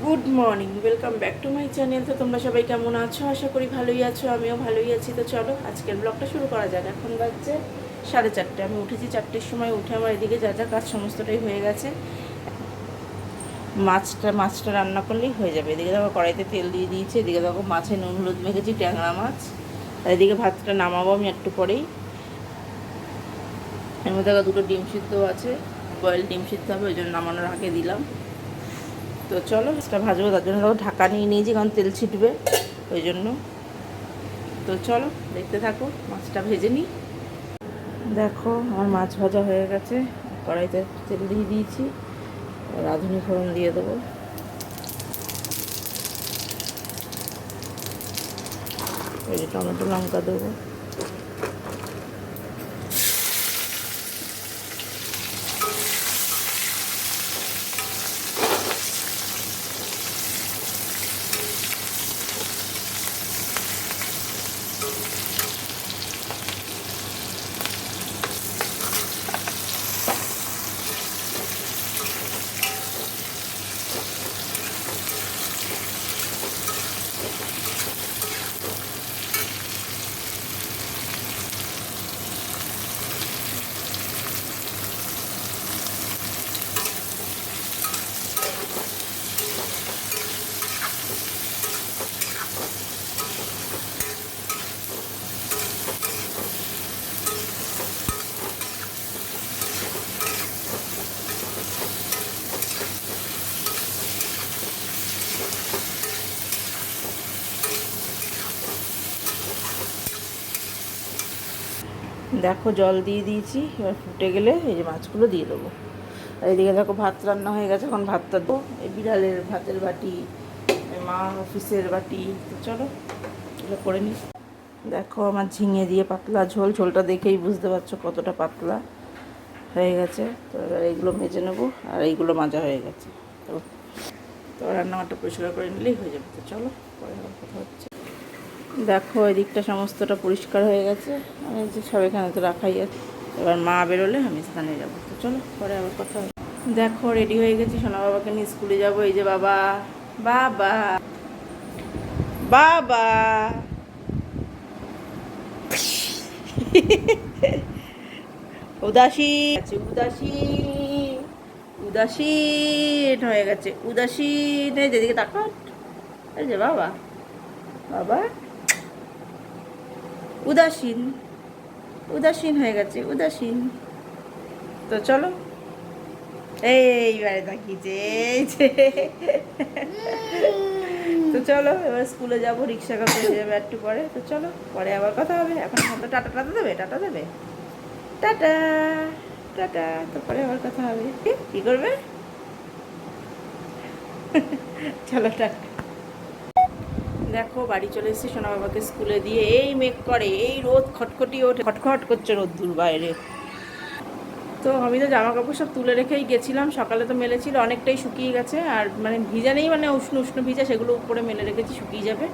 Good morning, welcome back to my channel. তো তোমরা সবাই কেমন আছো? আশা করি ভালোই আছো, আমিও ভালোই আছি। তো চলো আজকের ব্লগটা শুরু করা যাক। এখন বাজছে 4:30। আমি উঠেছি 4টের সময়। উঠে আমার এদিকে যা যা কাজ সমস্তটাই হয়ে গেছে। মাছটা রান্না করলেই হয়ে যাবে। এদিকে দেখো কড়াইতে তেল দিয়ে দিয়েছি, এদিকে দেখো মাছে নুন হলুদ মেখেছি, ট্যাংরা মাছ। আর এদিকে ভাতটা নামাবো আমি একটু পরেই। এর মধ্যে দেখো দুটো ডিম সিদ্ধ আছে, বয়েল ডিম সিদ্ধ হবে, ওই জন্য নামানোর আগে দিলাম। তো চলো মাছটা ভাজবো, তার জন্য দেখো ঢাকা নিয়ে নিয়েছি, কারণ তেল ছিটবে ওই জন্য। তো চলো দেখতে থাকো, মাছটা ভেজে নিই। দেখো আমার মাছ ভাজা হয়ে গেছে, কড়াইতে তেল দিয়ে দিয়েছি, রাঁধুনি ফোড়ন দিয়ে দেবো। এই যে টমেটো লঙ্কা দেবো। দেখো জল দিয়ে দিয়েছি, এবার ফুটে গেলে এই যে মাছগুলো দিয়ে দেবো। আর এদিকে দেখো ভাত রান্না হয়ে গেছে, এখন ভাতটা দেবো। এই বিড়ালের ভাতের বাটি, মা অফিসের বাটি। তো চলো এগুলো করে নিই। দেখো আমার ঝিঙে দিয়ে পাতলা ঝোল, ঝোলটা দেখেই বুঝতে পারছো কতটা পাতলা হয়ে গেছে। তো এবার এইগুলো মেজে নেবো, আর এইগুলো মাজা হয়ে গেছে। তো রান্নাঘরটা পরিষ্কার করে নিলেই হয়ে যাবে। তো চলো পরে আবার কথা হচ্ছে। দেখো এই দিকটা সমস্তটা পরিষ্কার হয়ে গেছে, আর এই যে সব এখানে তো রাখাই আছে। এবার মা বেরোলে আমি সেখানে যাবো। তো চলো পরে আবার কথা হবে। দেখো রেডি হয়ে গেছি, সোনা বাবাকে নিয়ে স্কুলে যাবো। এই যে বাবা, বাবা, বাবা। উদাসী আছে, উদাসীন হয়ে গেছে, উদাসীন। এই যেদিকে তাকান, এই যে বাবা, বাবা উদাসীন, উদাসীন হয়ে গেছে, উদাসীন। তো চলো এইবারে তাকিয়েছে, এই যে। তো চলো এবার স্কুলে যাবো, রিক্সা করতে যাবে একটু পরে। তো চলো পরে আবার কথা হবে। এখন মতো টাটা টাটা দেবে, টাটা দেবে, টাটা টাটা। তো পরে আবার কথা হবে। কি করবে? চলো টাটা। দেখো বাড়ি চলে এসেছি সোনা বাবাকে স্কুলে দিয়ে। এই মেঘ করে, এই রোদ খটখটিয়ে ওঠে, খটখট করছে রোদ্দুর বাইরে। তো আমি তো জামা কাপড় সব তুলে রেখেই গেছিলাম, সকালে তো মেলেছিল, অনেকটাই শুকিয়ে গেছে। আর মানে ভিজা নেই, মানে উষ্ণ উষ্ণ ভিজা, সেগুলো উপরে মেলে রেখেছি, শুকিয়ে যাবে।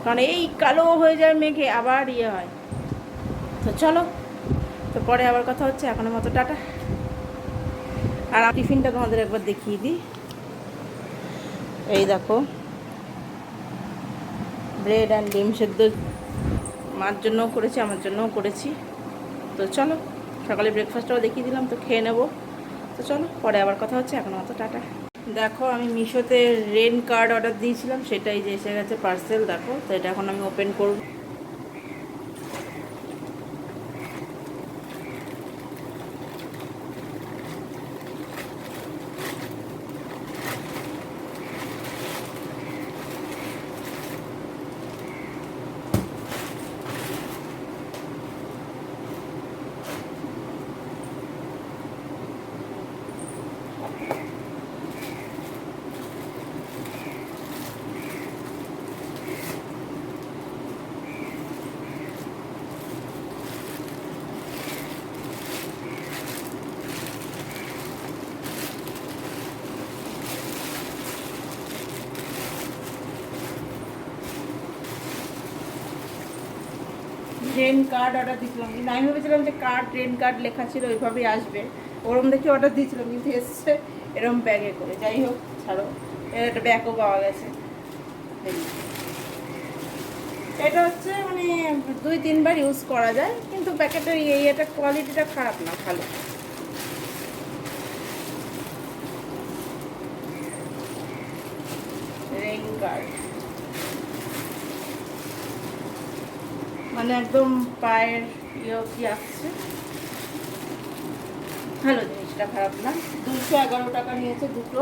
কারণ এই কালো হয়ে যায় মেঘে, আবার ইয়ে হয়। তো চলো, তো পরে আবার কথা হচ্ছে। এখনের মতো টাটা। আর টিফিনটা তোমাদের একবার দেখিয়ে দিই। এই দেখো ব্রেড অ্যান্ড ডিম সেদ্ধ, মার জন্যও করেছি, আমার জন্যও করেছি। তো চলো সকালে ব্রেকফাস্টটাও দেখিয়ে দিলাম, তো খেয়ে নেবো। তো চলো পরে আবার কথা হচ্ছে। এখন মতো টাটা। দেখো আমি মিশোতে রেন কার্ড অর্ডার দিয়েছিলাম, সেটাই যে এসে গেছে পার্সেল। দেখো তো এটা এখন আমি ওপেন করব। ট্রেন কার্ড অর্ডার দিয়েছিলাম, কিন্তু আমি ভেবেছিলাম যে কার্ড, ট্রেন কার্ড লেখা ছিল ওইভাবেই আসবে, ওরম দেখে অর্ডার দিয়েছিলাম, কিন্তু এসছে এরম ব্যাগে করে। যাই হোক ছাড়ো, এর একটা ব্যাগও পাওয়া গেছে। এটা হচ্ছে মানে 2-3 বার ইউজ করা যায়, কিন্তু প্যাকেটের এটা কোয়ালিটিটা খারাপ না, ভালো। রেইন গার্ড মানে একদম পায়ের কি আসছে, ভালো জিনিসটা, খারাপ না। 211 টাকা নিয়েছে দুটো,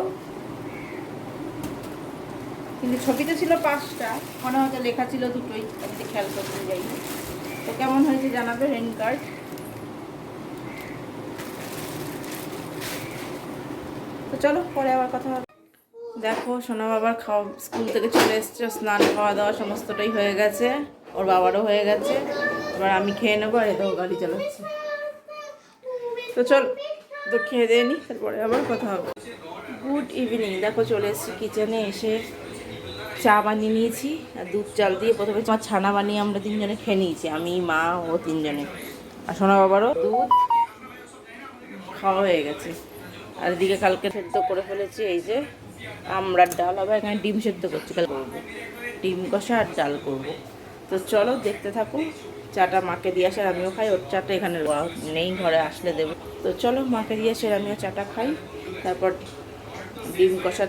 কিন্তু ছবিতে ছিল 5টা, মনে হয়তো লেখা ছিল দুটোই, আমি খেয়াল করতে যাই। তো কেমন হয়েছে জানাবে রেইন গার্ড। তো চলো পরে আবার কথা হবে। দেখো সোনা বাবার খাওয়া, স্কুল থেকে চলে এসছে, স্নান খাওয়া দাওয়া সমস্তটাই হয়ে গেছে, ওর বাবারও হয়ে গেছে। এবার আমি খেয়ে নেবো, আর এটাও গাড়ি চালাচ্ছে। তো চল তো খেয়ে দিয়ে নি, তারপরে আবার কথা হবে। Good evening. দেখো চলে এসেছি কিচেনে, এসে চা বানিয়ে নিয়েছি আর দুধ চাল দিয়ে। প্রথমে আমার ছানা বানিয়ে আমরা 3জনে খেয়ে নিয়েছি, আমি মা ও 3জনে, আর সোনা বাবারও দুধ খাওয়া হয়ে গেছে। আর এদিকে কালকে সেদ্ধ করে ফেলেছি, এই যে আমড়ার ডাল, আবার এখানে ডিম সেদ্ধ করছি, কাল করবো ডিম কষা আর ডাল করব। তো চলো দেখতে থাকো। চাটা মাকে দিয়ে আসার আমিও খাই, ওর চাটা এখানে নেই, ঘরে আসলে দেবো। তো চলো মাকে দিয়ে আসার আমিও চাটা খাই, তারপর ডিম কষা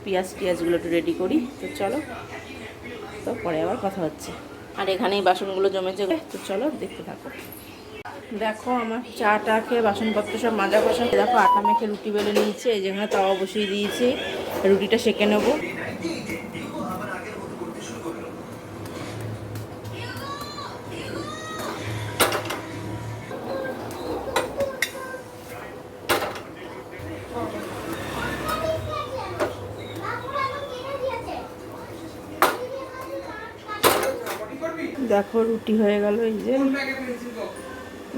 পেঁয়াজগুলো একটু রেডি করি। তো চলো, তো পরে আবার কথা হচ্ছে। আর এখানেই বাসনগুলো জমেছে, তো চলো দেখতে থাকো। দেখো আমার চাটা খেয়ে বাসনপত্র সব মাজা কষা। দেখো আটা মেখে রুটি বেলে নিয়েছে, এই যেখানে তাওয়া বসিয়ে দিয়েছি, রুটিটা সেঁকে নেবো। দেখো রুটি হয়ে গেল, এই যে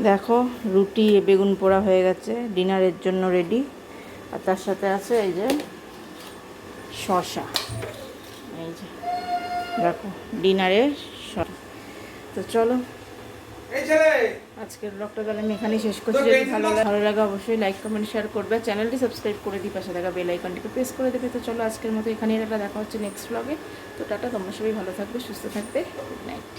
দেখো রুটি বেগুন পোড়া হয়ে গেছে, ডিনারের জন্য রেডি। আর তার সাথে আছে এই যে শসা, এই যে দেখো ডিনারের শসা। তো চলো আজকের ব্লগটা তাহলে আমি এখানেই শেষ করছি। যদি ভালো লাগে অবশ্যই লাইক কমেন্ট শেয়ার করবে, চ্যানেলটি সাবস্ক্রাইব করে দিই, পাশে থাকা বেল আইকনটিকে প্রেস করে দেবে। তো চলো আজকের মতো এখানেই দেখা হচ্ছে নেক্সট ব্লগে। তো টাটা, তোমরা সবাই ভালো থাকবে, সুস্থ থাকবে, গুড নাইট।